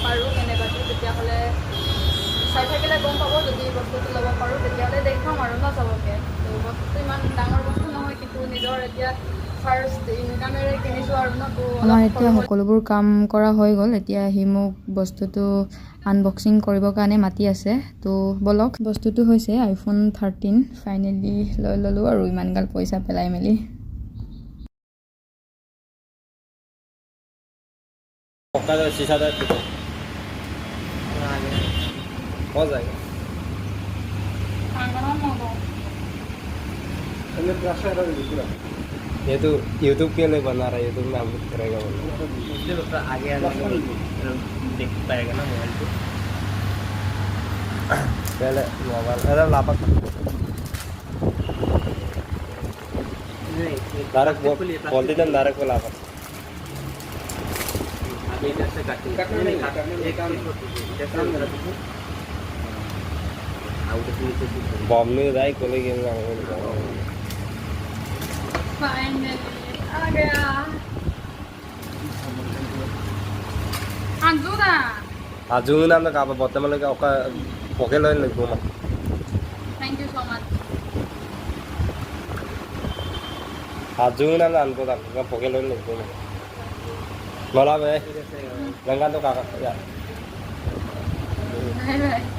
পাৰোঁ কেনেবাকৈ তেতিয়াহ'লে চাই থাকিলে গম পাব যদি বস্তুটো ল'ব পাৰোঁ তেতিয়াহ'লে দেখুৱাম আৰু ন চবকে তো বস্তুটো ইমান ডাঙৰ বস্তু নহয় কিন্তু নিজৰ এতিয়া ফাৰ্ষ্ট ইনকামেৰে কিনিছোঁ আৰু ন তো আমাৰ এতিয়া সকলোবোৰ কাম কৰা হৈ গ'ল এতিয়া সি মোক বস্তুটো আনবক্সিং কৰিবৰ কাৰণে মাতি আছে তো বলক বস্তুটো হৈছে আইফোন 13 ফাইনেলি লৈ ল'লোঁ আৰু ইমানগাল পইচা পেলাই মেলি पक्का तो शीशा दे हो जाएगा ये तो यूट्यूब के लिए बना रहा है यूट्यूब में अपलोड करेगा बोला आगे देख पाएगा ना मोबाइल पे पहले मोबाइल अरे लापा डायरेक्ट बोलते थे डायरेक्ट को लापा बॉम्ब नहीं राय को लेके फाइनली आ गया आजूदा आजू नाम ना काबा बोलते मतलब क्या ओका पोके लोग लगो मत थैंक यू सो मच आजू नाम ना अनको तक का पोके लोग लगो मत बोला बे रंगा तो काका यार बाय बाय